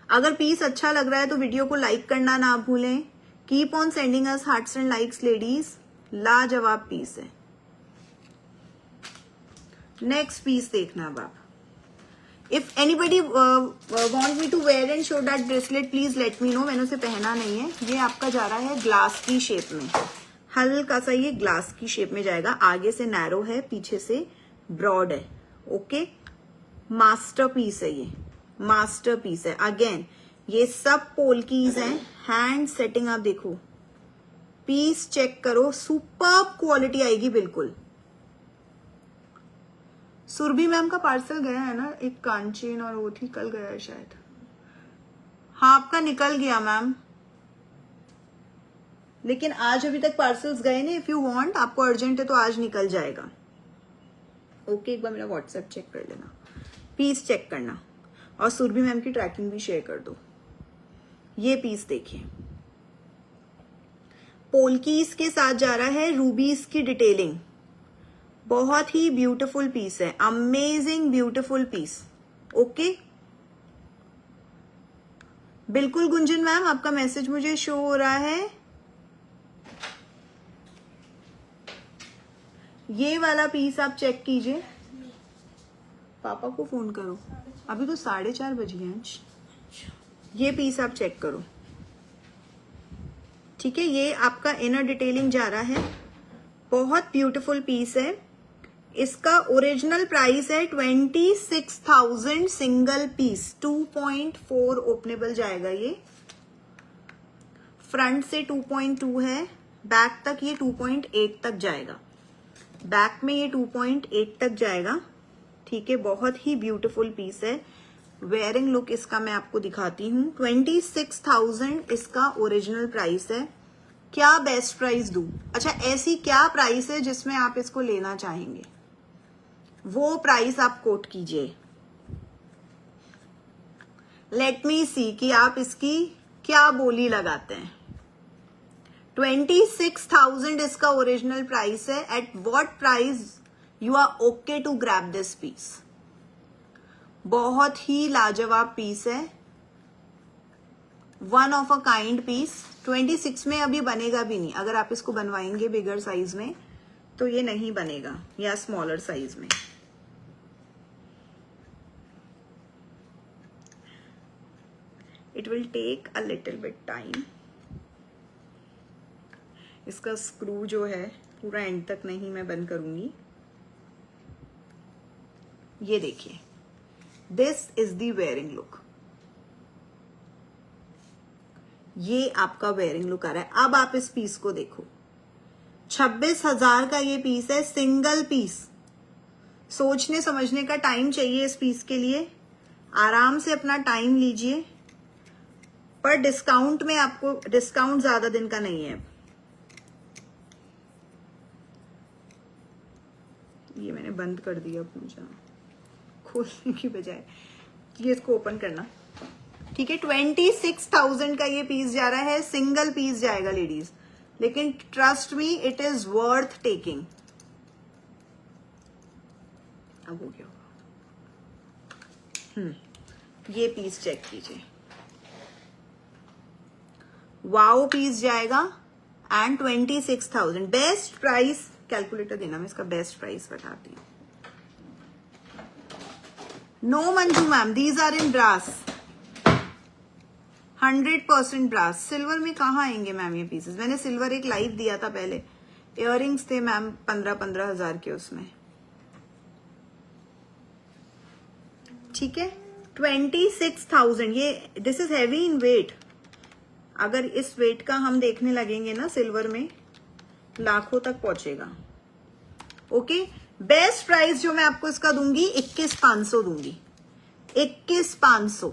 अगर पीस अच्छा लग रहा है तो वीडियो को लाइक करना ना भूलें। Keep on sending us hearts and likes ladies, लाजवाब पीस है। नेक्स्ट पीस देखना अब आप। If anybody want me to wear and show that bracelet please let me know. मैंने उसे पहना नहीं है। ये आपका जा रहा है ग्लास की शेप में, हल्का सा ये ग्लास की शेप में जाएगा। आगे से नैरो है, पीछे से ब्रॉड है। ओके, मास्टरपीस है, ये मास्टरपीस है। अगेन ये सब पोल्कीज हैं। हैंड सेटिंग आप देखो, पीस चेक करो, सुपर्ब क्वालिटी आएगी बिल्कुल। सुरभि मैम का पार्सल गया है ना, एक कांचीन और वो थी, कल गया है शायद। हाँ आपका निकल गया मैम, लेकिन आज अभी तक पार्सल्स गए नहीं। इफ यू वांट, आपको अर्जेंट है तो आज निकल जाएगा। ओके, एक बार मेरा व्हाट्सएप चेक कर लेना, पीस चेक करना, और सुरभि मैम की ट्रैकिंग भी शेयर कर दो। ये पीस देखिए, पोल्कीज के साथ जा रहा है, रूबीज की डिटेलिंग, बहुत ही ब्यूटीफुल पीस है, अमेजिंग ब्यूटीफुल पीस। ओके, बिल्कुल गुंजन मैम, आपका मैसेज मुझे शो हो रहा है। ये वाला पीस आप चेक कीजिए, पापा को फोन करो, अभी तो 4:30 बज गए हैं। ये पीस आप चेक करो, ठीक है। ये आपका इनर डिटेलिंग जा रहा है, बहुत ब्यूटीफुल पीस है। इसका ओरिजिनल प्राइस है 26,000 सिंगल पीस। 2.4 ओपनेबल जाएगा ये, फ्रंट से 2.2 है, बैक तक ये 2.8 तक जाएगा। बैक में ये 2.8 तक जाएगा, ठीक है। बहुत ही ब्यूटीफुल पीस है। वेयरिंग लुक इसका मैं आपको दिखाती हूँ। 26,000 इसका ओरिजिनल प्राइस है। क्या बेस्ट प्राइस दूं? अच्छा, ऐसी क्या प्राइस है जिसमें आप इसको लेना चाहेंगे, वो प्राइस आप कोट कीजिए। लेट मी सी कि आप इसकी क्या बोली लगाते हैं। 26,000 इसका ओरिजिनल प्राइस है। At what price you are okay to grab this piece? बहुत ही लाजवाब पीस है, one of a kind piece. 26 में अभी बनेगा भी नहीं। अगर आप इसको बनवाएंगे बिगर साइज में तो ये नहीं बनेगा, या स्मॉलर साइज में। It will take a little bit time. इसका स्क्रू जो है पूरा एंड तक नहीं मैं बंद करूंगी। ये देखिए, this is the wearing look. ये आपका वेयरिंग लुक आ रहा है। अब आप इस पीस को देखो, 26,000 का ये पीस है, सिंगल पीस। सोचने समझने का टाइम चाहिए इस पीस के लिए, आराम से अपना टाइम लीजिए। पर डिस्काउंट में आपको, डिस्काउंट ज्यादा दिन का नहीं है। ये मैंने बंद कर दिया, पूछा खोलने की बजाय। ये इसको ओपन करना, ठीक है। 26,000 का ये पीस जा रहा है, सिंगल पीस जाएगा लेडीज, लेकिन trust me it is worth taking. अब हो गया, ये पीस चेक कीजिए, वाओ पीस जाएगा। And 26,000 best price. कैलकुलेटर देना, मैं इसका बेस्ट प्राइस बताती हूँ। No Manju ma'am, these are in brass, 100% brass. Silver में कहाँ आएंगे मैम ये पीसेस? मैंने सिल्वर एक लाइव दिया था पहले, इयररिंग्स थे मैम 15-15 हजार के उसमें, ठीक है। 26,000 ये, this is heavy in weight. अगर इस वेट का हम देखने लगेंगे ना सिल्वर में, लाखों तक पहुंचेगा। ओके, बेस्ट प्राइस जो मैं आपको इसका दूंगी 21,500 दूंगी, 21,500।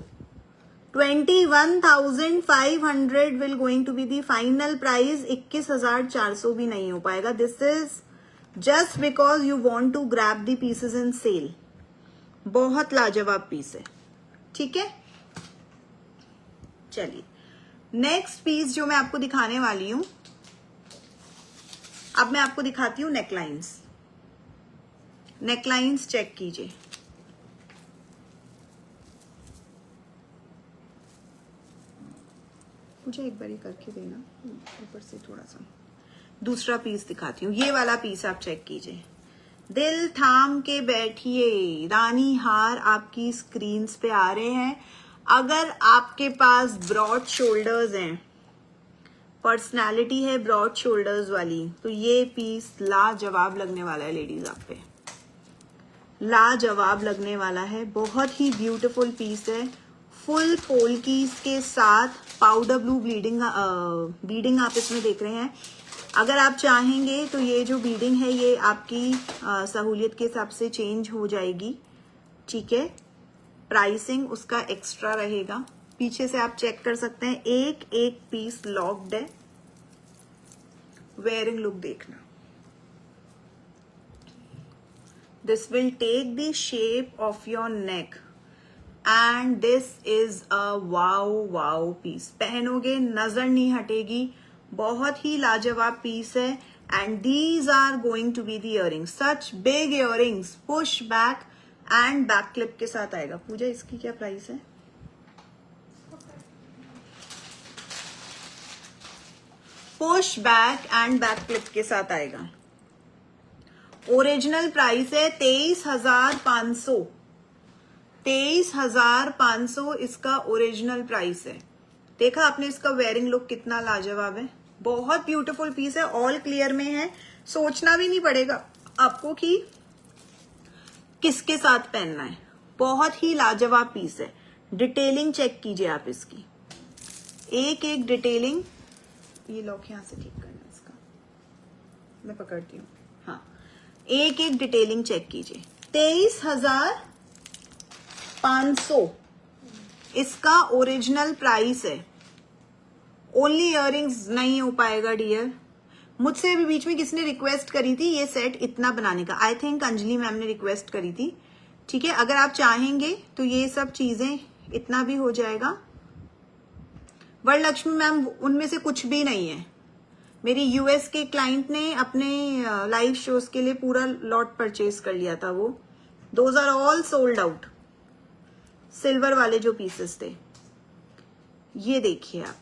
21,500 will going to be the final price. 21,400 भी नहीं हो पाएगा. This is just because you want to grab the pieces in sale. बहुत लाजवाब पीस है. ठीक है, चलिए नेक्स्ट पीस जो मैं आपको दिखाने वाली हूं, अब मैं आपको दिखाती हूं नेकलाइंस. नेकलाइंस चेक कीजिए. मुझे एक बार करके देना ऊपर से थोड़ा सा. दूसरा पीस दिखाती हूँ. ये वाला पीस आप चेक कीजिए. दिल थाम के बैठिए, रानी हार आपकी स्क्रीन्स पे आ रहे हैं. अगर आपके पास ब्रॉड शोल्डर्स हैं, पर्सनालिटी है ब्रॉड शोल्डर्स वाली, तो ये पीस लाजवाब लगने वाला है लेडीज. आप पे लाजवाब लगने वाला है. बहुत ही ब्यूटीफुल पीस है. फुल पोल्कीज के साथ पाउडर ब्लू बीडिंग आप इसमें देख रहे हैं. अगर आप चाहेंगे तो ये जो बीडिंग है ये आपकी सहूलियत के हिसाब से चेंज हो जाएगी. ठीक है, प्राइसिंग उसका एक्स्ट्रा रहेगा. पीछे से आप चेक कर सकते हैं, एक एक पीस लॉक्ड है. वेयरिंग लुक देखना. This will take the shape of your neck and this is a wow piece. पहनोगे नजर नहीं हटेगी. बहुत ही लाजवाब पीस है. And these are going to be the earrings. Such big earrings, push back and back clip के साथ आएगा. पूजा इसकी क्या प्राइस है? Push back and back clip के साथ आएगा. ओरिजिनल प्राइस है 23,500. 23,500 इसका ओरिजिनल प्राइस है. देखा आपने इसका वेयरिंग लुक कितना लाजवाब है. बहुत ब्यूटीफुल पीस है. ऑल क्लियर में है. सोचना भी नहीं पड़ेगा आपको कि किसके साथ पहनना है. बहुत ही लाजवाब पीस है. डिटेलिंग चेक कीजिए आप इसकी. एक एक डिटेलिंग. ये लॉक यहां से ठीक करना इसका, मैं पकड़ती हूँ. हाँ, एक एक डिटेलिंग चेक कीजिए. 23,500 इसका ओरिजिनल प्राइस है. ओनली इयररिंग्स नहीं हो पाएगा डियर. मुझसे भी बीच में किसने रिक्वेस्ट करी थी ये सेट इतना बनाने का. आई थिंक अंजलि मैम ने रिक्वेस्ट करी थी. ठीक है, अगर आप चाहेंगे तो ये सब चीजें इतना भी हो जाएगा. वरलक्ष्मी मैम उनमें से कुछ भी नहीं है. मेरी यूएस के क्लाइंट ने अपने लाइव शोज के लिए पूरा लॉट परचेज कर लिया था. वो those are all sold out. Silver वाले जो पीसेस थे, ये देखिए आप.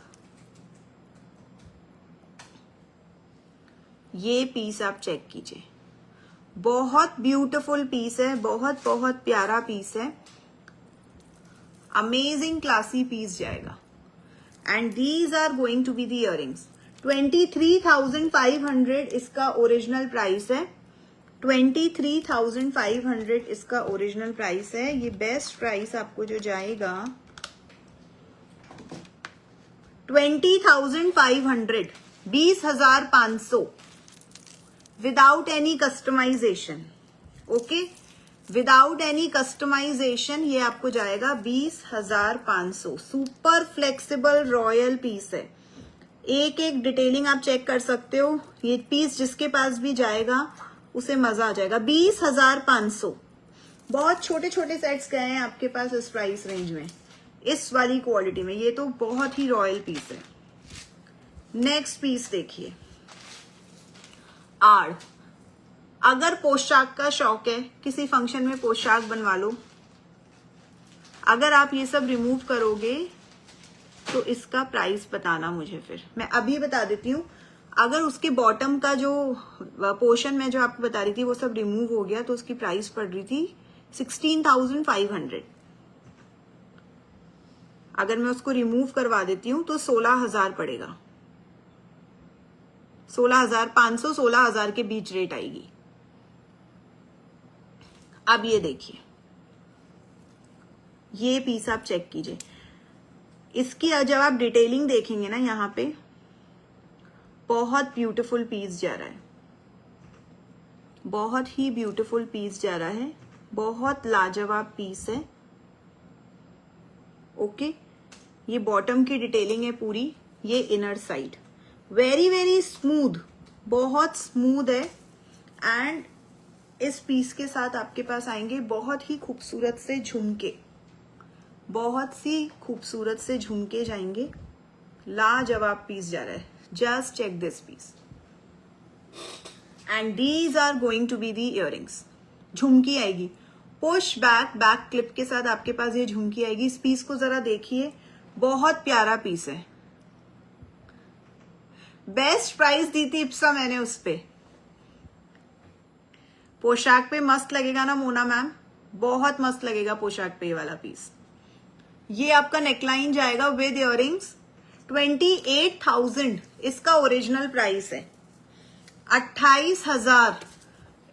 ये पीस आप चेक कीजिए. बहुत ब्यूटीफुल पीस है. बहुत बहुत प्यारा पीस है. अमेजिंग क्लासी पीस जाएगा. And these are going to be the earrings. 23,500 इसका ओरिजिनल प्राइस है. 23,500 इसका ओरिजिनल प्राइस है. ये बेस्ट प्राइस आपको जो जाएगा 20,500, 20,500 without any customisation. Okay, without any customisation ये आपको जाएगा 20,500. सुपर फ्लेक्सिबल रॉयल पीस है. एक एक डिटेलिंग आप चेक कर सकते हो. ये पीस जिसके पास भी जाएगा उसे मजा आ जाएगा. 20,500. बहुत छोटे छोटे सेट्स गए हैं आपके पास इस प्राइस रेंज में, इस वाली क्वालिटी में. ये तो बहुत ही रॉयल पीस है. नेक्स्ट पीस देखिए. आड़. अगर पोशाक का शौक है, किसी फंक्शन में पोशाक बनवा लो. अगर आप ये सब रिमूव करोगे तो इसका प्राइस बताना मुझे. फिर मैं अभी बता देती हूँ. अगर उसके बॉटम का जो पोर्शन में जो आपको बता रही थी वो सब रिमूव हो गया तो उसकी प्राइस पड़ रही थी 16,500. अगर मैं उसको रिमूव करवा देती हूँ तो 16,000 पड़ेगा. 16,500 16,000 के बीच रेट आएगी. अब ये देखिए, ये पीस आप चेक कीजिए. इसकी जब आप डिटेलिंग देखेंगे ना, यहाँ पे बहुत ब्यूटीफुल पीस जा रहा है. बहुत ही ब्यूटीफुल पीस जा रहा है. बहुत लाजवाब पीस है. ओके, ये बॉटम की डिटेलिंग है पूरी, ये inner side, very very smooth, बहुत स्मूथ है। एंड इस पीस के साथ आपके पास आएंगे बहुत ही खूबसूरत से झुमके, बहुत सी खूबसूरत से झुमके जाएंगे। लाजवाब पीस जा रहा है, just check this piece. And these are going to be the earrings. Jhumki आएगी, पुश बैक, बैक क्लिप के साथ आपके पास ये झुमकी आएगी। इस पीस को जरा देखिए, बहुत प्यारा पीस है। बेस्ट प्राइस दी थी इप्सा मैंने उस पे। पोशाक पे मस्त लगेगा ना मोना मैम, बहुत मस्त लगेगा पोशाक पे ये वाला पीस। ये आपका नेकलाइन जाएगा विद इयररिंग्स, 28,000 इसका ओरिजिनल प्राइस है, 28,000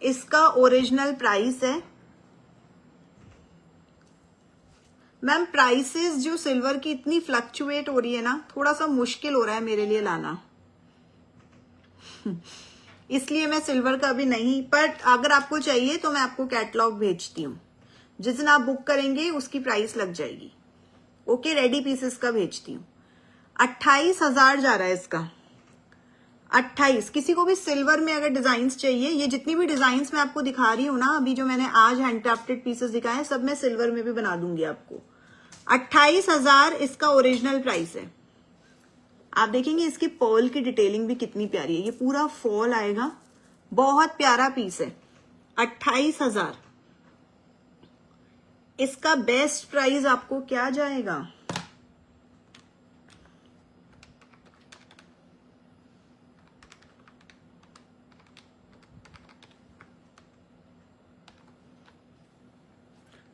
इसका ओरिजिनल प्राइस है। मैम प्राइसेस जो सिल्वर की इतनी फ्लक्चुएट हो रही है ना, थोड़ा सा मुश्किल हो रहा है मेरे लिए लाना इसलिए मैं सिल्वर का अभी नहीं, पर अगर आपको चाहिए तो मैं आपको कैटलॉग भेजती हूँ। जिस दिन आप बुक करेंगे उसकी प्राइस लग जाएगी। ओके, रेडी पीसेस का भेजती हूँ। 28,000 जा रहा है इसका, 28। किसी को भी सिल्वर में अगर डिजाइन्स चाहिए, ये जितनी भी डिजाइन्स मैं आपको दिखा रही हूँ ना, अभी जो मैंने आज हैंडक्राफ्टेड पीसेस दिखाए हैं, सब मैं सिल्वर में भी बना दूंगी आपको। 28,000 इसका ओरिजिनल प्राइस है। आप देखेंगे इसकी पर्ल की डिटेलिंग भी कितनी प्यारी है, ये पूरा फॉल आएगा, बहुत प्यारा पीस है। 28,000 इसका बेस्ट प्राइस आपको क्या जाएगा?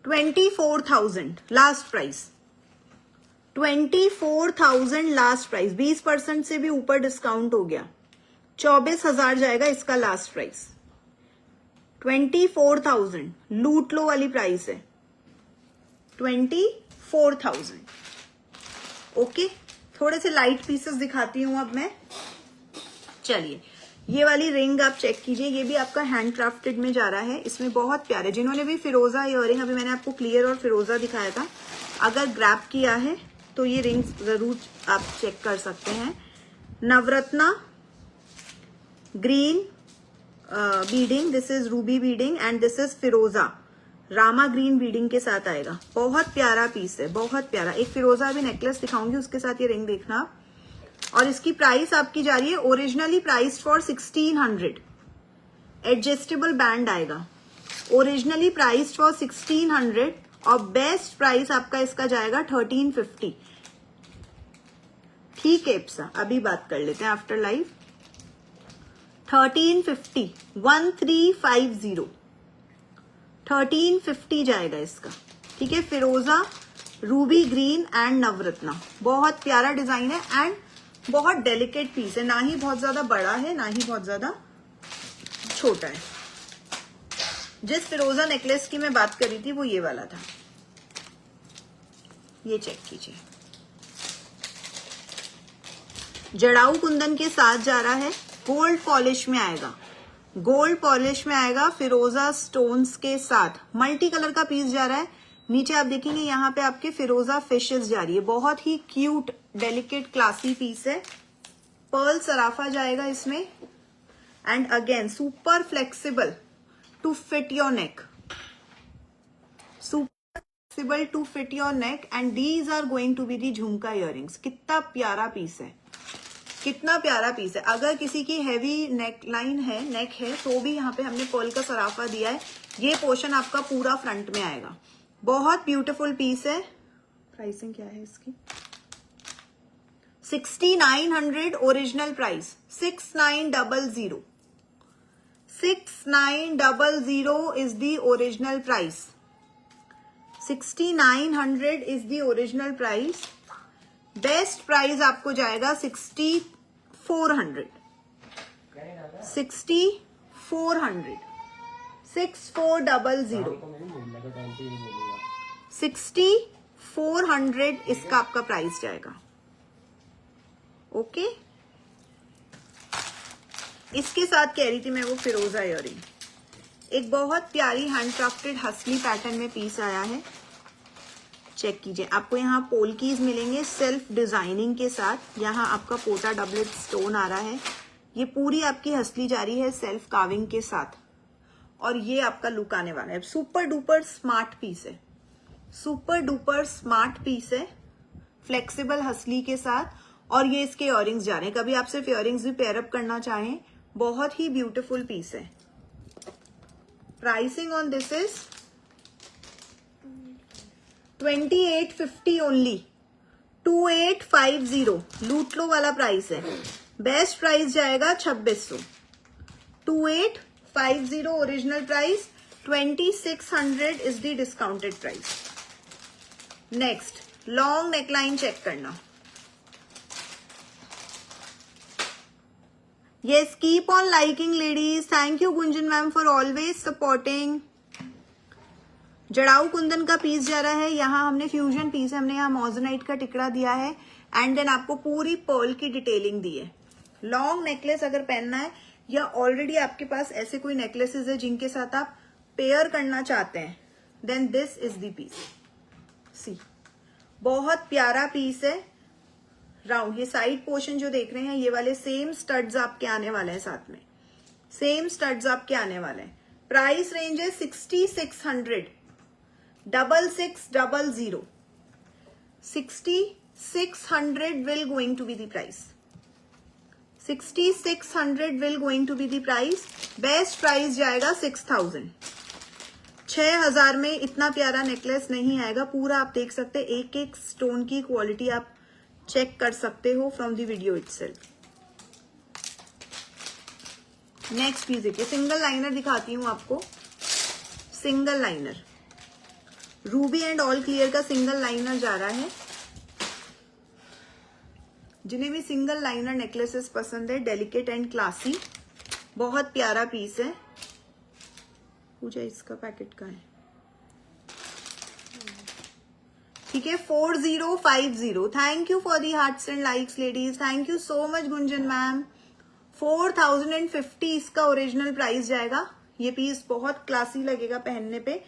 $24,000 लास्ट प्राइस, 24,000 लास्ट प्राइस। 20% से भी ऊपर डिस्काउंट हो गया, 24,000 जाएगा इसका लास्ट प्राइस। 24,000 लूट लो वाली प्राइस है, 24,000। ओके, थोड़े से लाइट पीसेस दिखाती हूं अब मैं। चलिए, ये वाली रिंग आप चेक कीजिए, ये भी आपका हैंडक्राफ्टेड में जा रहा है। इसमें बहुत प्यारे, जिन्होंने भी फिरोजा इयररिंग, अभी मैंने आपको क्लियर और फिरोजा दिखाया था, अगर ग्रैब किया है तो ये रिंग जरूर आप चेक कर सकते हैं। Navratna green beading, this is ruby beading and this is फिरोजा रामा ग्रीन बीडिंग के साथ आएगा। बहुत प्यारा पीस है, बहुत प्यारा। एक फिरोजा अभी नेकलेस दिखाऊंगी, उसके साथ ये रिंग देखना। और इसकी प्राइस आपकी जा रही है originally price for 1600, adjustable band आएगा, ओरिजिनली प्राइस फॉर 1600 और बेस्ट प्राइस आपका इसका जाएगा 1350। ठीक है इप्सा, अभी बात कर लेते हैं आफ्टर लाइव। 1350, 1350, 1350 जाएगा इसका। ठीक है, फिरोजा रूबी ग्रीन एंड नवरत्ना, बहुत प्यारा डिजाइन है एंड बहुत डेलिकेट पीस है, ना ही बहुत ज्यादा बड़ा है ना ही बहुत ज्यादा छोटा है। जिस फिरोजा नेकलेस की मैं बात कर रही थी वो ये वाला था, ये चेक कीजिए। जड़ाऊ कुंदन के साथ जा रहा है, गोल्ड पॉलिश में आएगा, गोल्ड पॉलिश में आएगा, फिरोजा स्टोन्स के साथ मल्टी कलर का पीस जा रहा है। नीचे आप देखेंगे यहाँ पे आपके फिरोजा फिशेस जा रही है, बहुत ही क्यूट डेलिकेट क्लासी पीस है। पर्ल सराफा जाएगा इसमें and again super flexible to fit your neck, super flexible to fit your neck and these are going to be the jhumka earrings. कितना प्यारा पीस है, कितना प्यारा पीस है। अगर किसी की हैवी नेक लाइन है, नेक है, तो भी यहाँ पे हमने पर्ल का सराफा दिया है। ये पोर्शन आपका पूरा फ्रंट में आएगा, बहुत ब्यूटीफुल पीस है। प्राइसिंग क्या है इसकी? 6900 original price, 6900, 6900 is the original price, 6900 is the original price. Best price आपको जाएगा 6400, 6400, 6400, 6400 इसका आपका प्राइस जाएगा। ओके, इसके साथ कह रही थी मैं वो फिरोजा इयररिंग, एक बहुत प्यारी हैंडक्राफ्टेड हसली पैटर्न में पीस आया है। चेक कीजिए, आपको यहाँ पोल्कीज मिलेंगे सेल्फ डिजाइनिंग के साथ। यहाँ आपका पोटा डबलेट स्टोन आ रहा है। ये पूरी आपकी हसली जा रही है सेल्फ कार्विंग के साथ, और ये आपका लुक आने वाला है। सुपर डुपर स्मार्ट पीस है, सुपर डुपर स्मार्ट पीस है, फ्लेक्सिबल हसली के साथ। और ये इसके इयररिंग्स जा रहे हैं, कभी आप सिर्फ इयररिंग्स भी पेयरअप करना चाहें, बहुत ही ब्यूटीफुल पीस है। Pricing on this is 2850 only, 2850 लूट लो वाला प्राइस है। बेस्ट प्राइस जाएगा 2600, 2850 original price, 2600 is the discounted price. Next long neckline check करना। Yes, keep on liking ladies. Thank you Gunjan ma'am for always supporting. जड़ाऊ कुंदन का पीस जा रहा है, यहाँ हमने फ्यूजन पीस है, हमने यहाँ मोजोनाइट का टिकड़ा दिया है एंड देन आपको पूरी पर्ल की डिटेलिंग दी है। लॉन्ग नेकलेस अगर पहनना है या ऑलरेडी आपके पास ऐसे कोई नेकलेसेस है जिनके साथ आप पेयर करना चाहते हैं, then this is the piece. See बहुत प्यारा पीस है, राउंड। ये साइड पोर्शन जो देख रहे हैं ये वाले सेम स्टड्स आपके आने वाले हैं, साथ में सेम स्टड्स आपके आने वाले हैं। प्राइस रेंज है 6600, 6600, 6600 will going to be the price, 6600 will going to be the price। Best price जाएगा 6000। 6000 में इतना प्यारा नेकलेस नहीं आएगा। पूरा आप देख सकते हैं, एक एक स्टोन की क्वालिटी आप चेक कर सकते हो from the video itself. Next piece देखिए, सिंगल लाइनर दिखाती हूं आपको। Single liner ruby and all clear का सिंगल लाइनर जा रहा है। जिन्हें भी सिंगल लाइनर नेकलेसेस पसंद है, डेलिकेट एंड क्लासी, बहुत प्यारा पीस है। पूजा इसका पैकेट का है, ठीक है। 4050, thank you for the hearts and likes ladies, thank you so much Gunjan ma'am. 4050 इसका ओरिजिनल प्राइस जाएगा। ये पीस बहुत क्लासी लगेगा पहनने पे,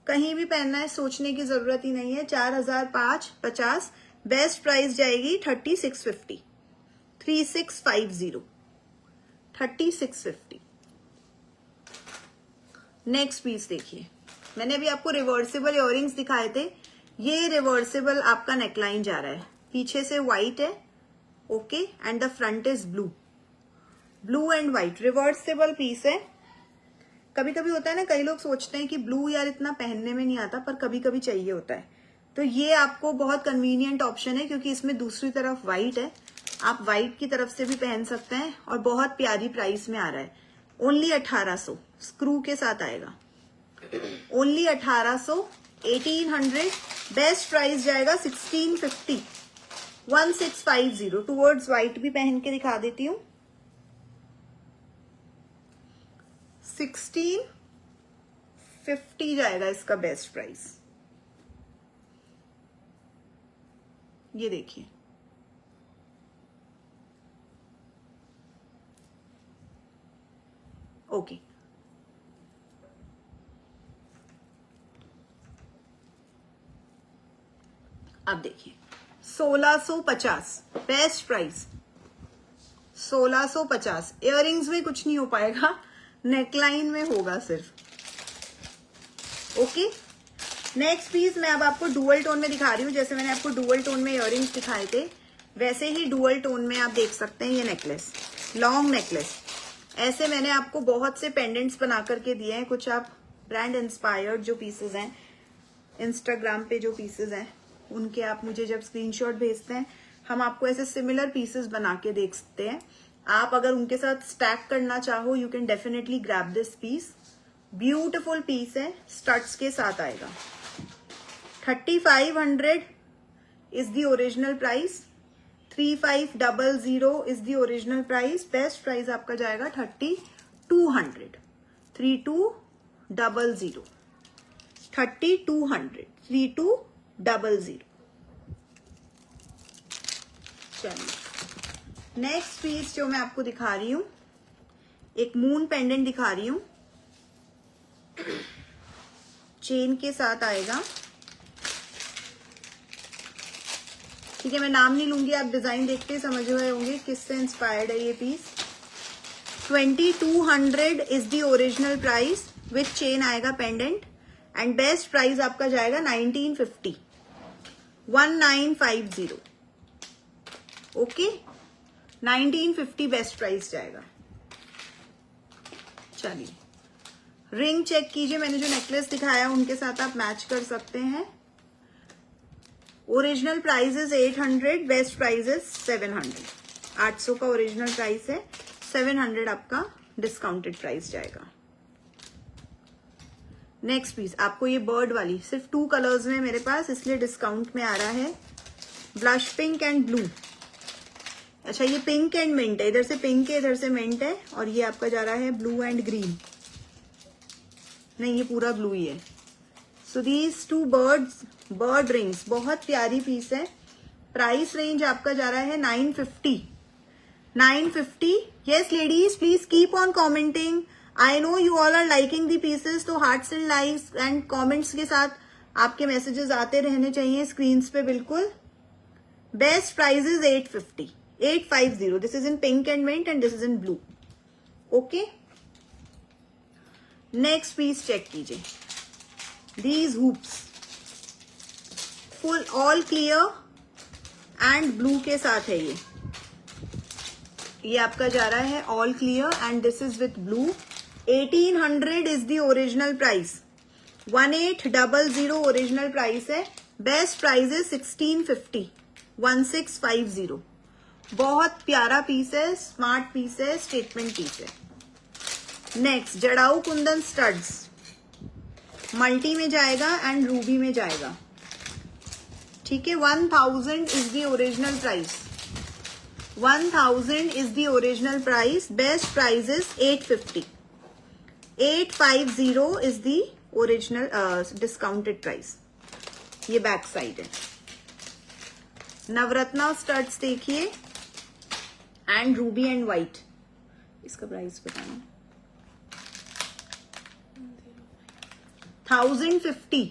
कहीं भी पहनना है सोचने की जरूरत ही नहीं है। 4050, बेस्ट प्राइस जाएगी 3650, 3650, 3650। नेक्स्ट पीस देखिए, मैंने अभी आपको रिवर्सिबल इयररिंग्स दिखाए थे, ये रिवर्सिबल आपका नेकलाइन जा रहा है। पीछे से व्हाइट है, okay, and the front is blue, blue and white, reversible piece है। कभी कभी होता है ना, कई लोग सोचते हैं कि ब्लू यार इतना पहनने में नहीं आता, पर कभी कभी चाहिए होता है, तो ये आपको बहुत कन्वीनियंट ऑप्शन है, क्योंकि इसमें दूसरी तरफ व्हाइट है, आप व्हाइट की तरफ से भी पहन सकते हैं, और बहुत प्यारी प्राइस में आ रहा है। ओनली 1800 स्क्रू के साथ आएगा, ओनली 1800, 1800। बेस्ट प्राइस जाएगा 1650, 1650। टूवर्ड्स व्हाइट भी पहन के दिखा देती हूँ। 1650 जाएगा इसका बेस्ट प्राइस। ये देखिए, ओके। अब देखिए 1650 बेस्ट प्राइस, 1650। इयररिंग्स में कुछ नहीं हो पाएगा, नेकलाइन में होगा सिर्फ, ओके। नेक्स्ट पीस मैं अब आपको डुअल टोन में दिखा रही हूँ। जैसे मैंने आपको डुअल टोन में इयररिंग्स दिखाए थे, वैसे ही डुअल टोन में आप देख सकते हैं ये नेकलेस, लॉन्ग नेकलेस। ऐसे मैंने आपको बहुत से पेंडेंट्स बना करके दिए हैं, कुछ आप ब्रांड इंस्पायर्ड जो पीसेस हैं, इंस्टाग्राम पे जो पीसेस हैं उनके आप मुझे जब स्क्रीनशॉट भेजते हैं, हम आपको ऐसे सिमिलर पीसेस बना के देख सकते हैं। आप अगर उनके साथ स्टैक करना चाहो, you can definitely grab this piece. Beautiful piece है, स्टड्स के साथ आएगा। 3500 is the original price, 3500 is the original price. Best price आपका जाएगा 3200, 3200, 3200, 3200। चलिए नेक्स्ट पीस जो मैं आपको दिखा रही हूं, एक मून पेंडेंट दिखा रही हूं, चेन के साथ आएगा। ठीक है, मैं नाम नहीं लूंगी, आप डिजाइन देखते ही समझ गए होंगे किससे इंस्पायर्ड है ये piece. 2200 is the original price, with chain आएगा पेंडेंट, एंड बेस्ट प्राइस आपका जाएगा 1950, 1950। ओके, 1950 बेस्ट प्राइस जाएगा। चलिए रिंग चेक कीजिए, मैंने जो नेकलेस दिखाया उनके साथ आप मैच कर सकते हैं। Original price is 800, best price is 700। 800 का ओरिजिनल प्राइस है, 700 आपका डिस्काउंटेड प्राइस जाएगा। नेक्स्ट पीस आपको ये बर्ड वाली, सिर्फ 2 कलर्स में मेरे पास, इसलिए डिस्काउंट में आ रहा है। Blush pink and blue. अच्छा, ये पिंक एंड मिंट है, इधर से पिंक है इधर से मिंट है, और ये आपका जा रहा है ब्लू एंड ग्रीन। नहीं, ये पूरा ब्लू ही है। सो दीज 2 बर्ड रिंग्स, बहुत प्यारी पीस है। प्राइस रेंज आपका जा रहा है 950। 950। Yes ladies, please keep on commenting. I know you all are liking the pieces, तो hearts and likes and comments के साथ आपके मैसेजेस आते रहने चाहिए स्क्रीन्स पे बिल्कुल। Best price is 850, 850। This is in pink and mint and this is in blue. Okay, next piece check कीजिए। These hoops full all clear and blue के साथ है ये आपका जा रहा है all clear and this is with blue. 1800 is the original price, 1800 original price है। बेस्ट प्राइस है 1650, 1650। बहुत प्यारा पीस है, स्मार्ट पीस है, स्टेटमेंट पीस है। नेक्स्ट जड़ाऊ कुंदन स्टड्स, मल्टी में जाएगा एंड रूबी में जाएगा। ठीक है, 1000 is the original price, 1000 is the original price. Best price is 850, 850 is the original discounted price. ये बैक साइड है। नवरत्ना स्टड्स देखिए एंड रूबी एंड व्हाइट। इसका प्राइस बताना। 1050,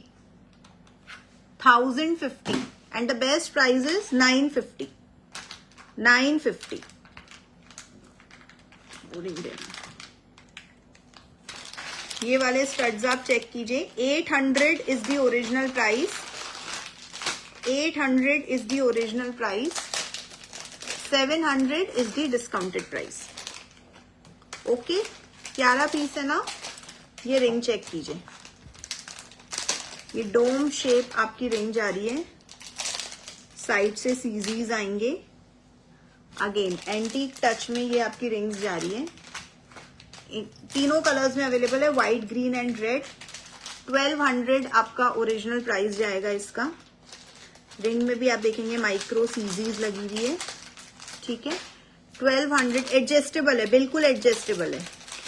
1050 and the best price is 950, 950। ये वाले स्टड्स आप चेक कीजिए। 800 is the original price, 800 is the original price, 700 is the discounted price. Okay, प्यारा पीस है ना। ये रिंग चेक कीजिए, ये डोम शेप आपकी रिंग जा रही है, साइड से सीजीज आएंगे। अगेन एंटीक टच में ये आपकी रिंग्स जा रही है। तीनों कलर्स में अवेलेबल है, व्हाइट, ग्रीन एंड रेड। 1200 आपका ओरिजिनल प्राइस जाएगा इसका। रिंग में भी आप देखेंगे माइक्रो सीजीज लगी हुई है। ठीक है, 1200 एडजस्टेबल है, बिल्कुल एडजस्टेबल है।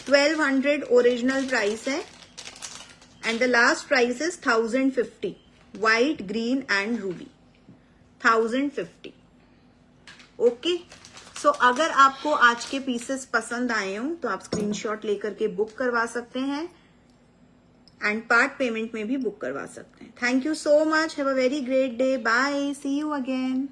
1200 ओरिजिनल प्राइस है and the last price is 1050, white, green and ruby, 1050। Okay, so अगर आपको आज के पीसेस पसंद आए हो तो आप स्क्रीनशॉट लेकर के बुक करवा सकते हैं एंड पार्ट पेमेंट में भी बुक करवा सकते हैं। Thank you so much, have a very great day, bye, see you again.